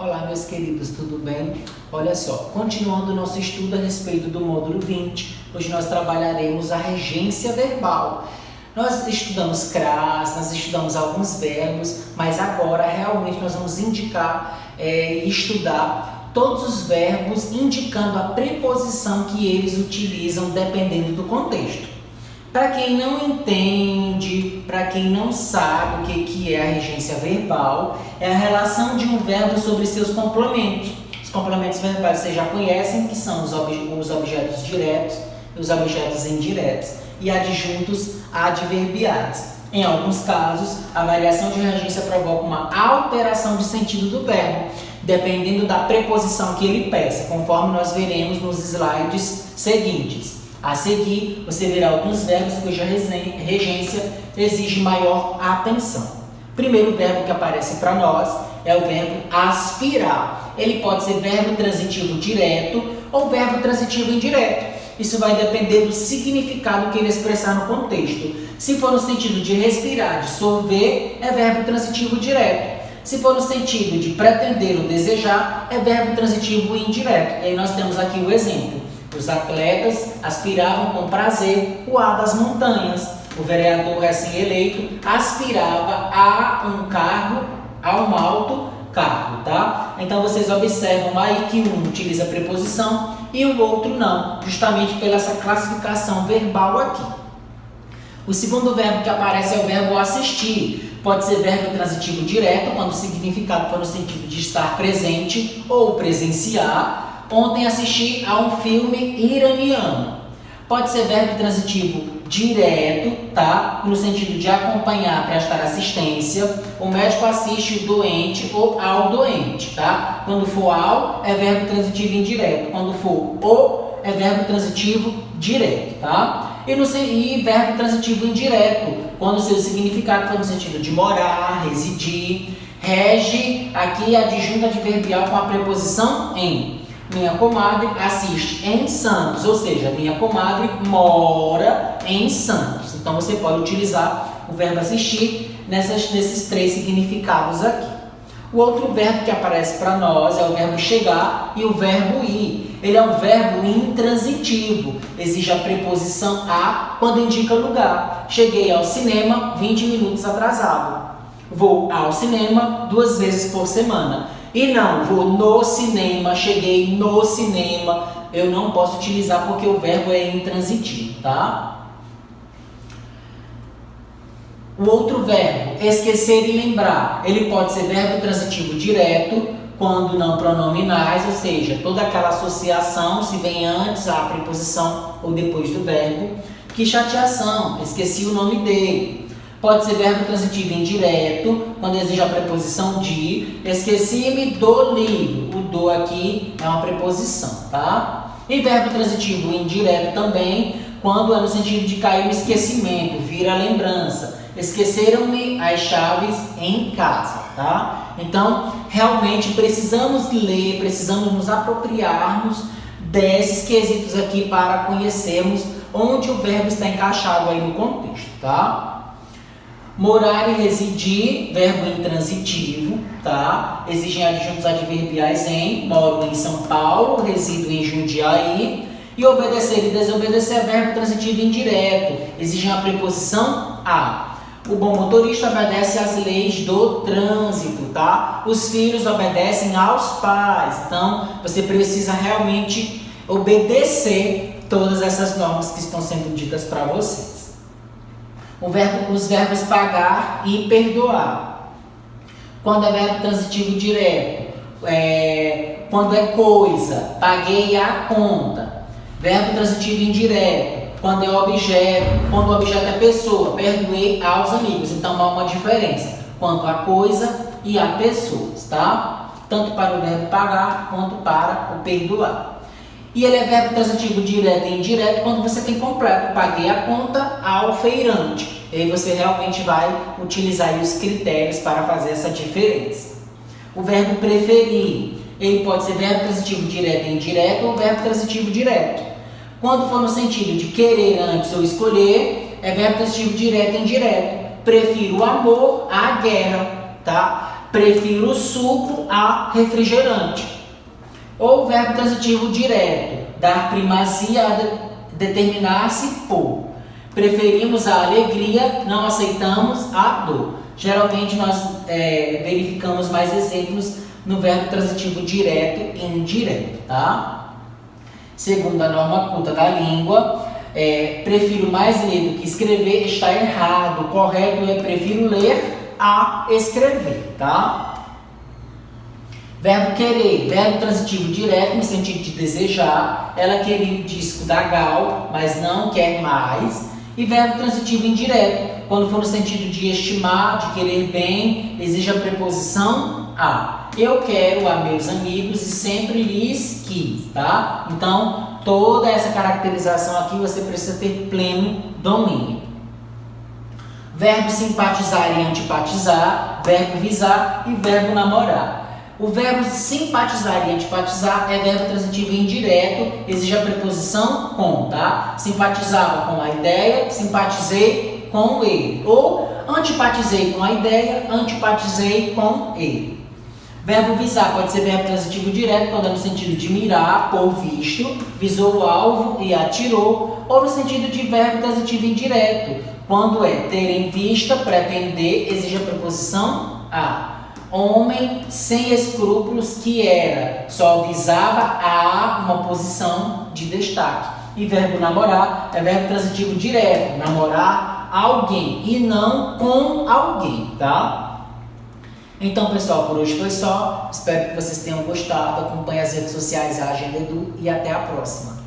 Olá, meus queridos, tudo bem? Olha só, continuando o nosso estudo a respeito do módulo 20, hoje nós trabalharemos a regência verbal. Nós estudamos CRAS, nós estudamos alguns verbos, mas agora realmente nós vamos indicar e estudar todos os verbos indicando a preposição que eles utilizam dependendo do contexto. Para quem não entende, para quem não sabe o que é a regência verbal, é a relação de um verbo sobre seus complementos. Os complementos verbais vocês já conhecem, que são os objetos diretos e os objetos indiretos, e adjuntos adverbiais. Em alguns casos, a variação de regência provoca uma alteração de sentido do verbo, dependendo da preposição que ele peça, conforme nós veremos nos slides seguintes. A seguir, você verá alguns verbos cuja regência exige maior atenção. O primeiro verbo que aparece para nós é o verbo aspirar. Ele pode ser verbo transitivo direto ou verbo transitivo indireto. Isso vai depender do significado que ele expressar no contexto. Se for no sentido de respirar, de sorver, é verbo transitivo direto. Se for no sentido de pretender ou desejar, é verbo transitivo indireto. E aí nós temos aqui o exemplo. Os atletas aspiravam com prazer o ar das montanhas. O vereador recém-eleito aspirava a um cargo, a um alto cargo, tá? Então vocês observam aí que um utiliza preposição e o outro não, justamente pela essa classificação verbal aqui. O segundo verbo que aparece é o verbo assistir. Pode ser verbo transitivo direto, quando o significado for no sentido de estar presente ou presenciar. Ontem assisti a um filme iraniano. Pode ser verbo transitivo direto, tá? No sentido de acompanhar, prestar assistência. O médico assiste o doente ou ao doente, tá? Quando for ao, é verbo transitivo indireto. Quando for o, é verbo transitivo direto, tá? E verbo transitivo indireto, quando o seu significado for no sentido de morar, residir. Rege, aqui a adjunta adverbial com a preposição em. Minha comadre assiste em Santos, ou seja, minha comadre mora em Santos. Então você pode utilizar o verbo assistir nesses três significados aqui. O outro verbo que aparece para nós é o verbo chegar e o verbo ir. Ele é um verbo intransitivo, exige a preposição a quando indica lugar. Cheguei ao cinema 20 minutos atrasado. Vou ao cinema 2 vezes por semana. E não, vou no cinema, cheguei no cinema, eu não posso utilizar porque o verbo é intransitivo, tá? O outro verbo, esquecer e lembrar, ele pode ser verbo transitivo direto, quando não pronominais, ou seja, toda aquela associação, se vem antes a preposição ou depois do verbo. Que chateação, esqueci o nome dele. Pode ser verbo transitivo indireto, quando exige a preposição de. Esqueci-me do livro. O do aqui é uma preposição, tá? E verbo transitivo indireto também, quando é no sentido de cair no esquecimento, vir a lembrança. Esqueceram-me as chaves em casa, tá? Então, realmente precisamos ler, precisamos nos apropriarmos desses quesitos aqui para conhecermos onde o verbo está encaixado aí no contexto, tá? Morar e residir, verbo intransitivo, tá? Exigem adjuntos adverbiais em. Moro em São Paulo, resido em Jundiaí. E obedecer e desobedecer é verbo transitivo indireto. Exigem a preposição a. O bom motorista obedece às leis do trânsito, tá? Os filhos obedecem aos pais. Então, você precisa realmente obedecer todas essas normas que estão sendo ditas para vocês. Os verbos pagar e perdoar. Quando é verbo transitivo direto, quando é coisa, paguei a conta. Verbo transitivo indireto, quando é objeto, quando o objeto é pessoa, perdoei aos amigos. Então há uma diferença quanto a coisa e a pessoas, tá? Tanto para o verbo pagar quanto para o perdoar. E ele é verbo transitivo direto e indireto quando você tem completo. Paguei a conta ao feirante. E aí você realmente vai utilizar aí os critérios para fazer essa diferença. O verbo preferir. Ele pode ser verbo transitivo direto e indireto ou verbo transitivo direto. Quando for no sentido de querer antes ou escolher, é verbo transitivo direto e indireto. Prefiro o amor à guerra, tá? prefiro suco a refrigerante. Ou o verbo transitivo direto, dar primazia a determinar-se por. Preferimos a alegria, não aceitamos a dor. Geralmente nós verificamos mais exemplos no verbo transitivo direto e indireto, tá? Segundo a norma culta da língua, prefiro mais ler do que escrever, está errado. O correto é prefiro ler a escrever, tá? Verbo querer, verbo transitivo direto no sentido de desejar. Ela queria o disco da Gal, mas não quer mais. E verbo transitivo indireto, quando for no sentido de estimar, de querer bem, exige a preposição a. Eu quero a meus amigos e sempre lhes quis, tá? Então, toda essa caracterização aqui você precisa ter pleno domínio. Verbo simpatizar e antipatizar, verbo visar e verbo namorar. O verbo simpatizar e antipatizar é verbo transitivo indireto, exige a preposição com, tá? Simpatizava com a ideia, simpatizei com ele. Ou antipatizei com a ideia, antipatizei com ele. Verbo visar pode ser verbo transitivo direto, quando é no sentido de mirar, pôr visto, visou o alvo e atirou. Ou no sentido de verbo transitivo indireto, quando é ter em vista, pretender, exige a preposição a. Homem sem escrúpulos que era, só visava a uma posição de destaque. E verbo namorar é verbo transitivo direto, namorar alguém e não com alguém, tá? Então, pessoal, por hoje foi só. Espero que vocês tenham gostado. Acompanhe as redes sociais, a Agenda Edu, e até a próxima.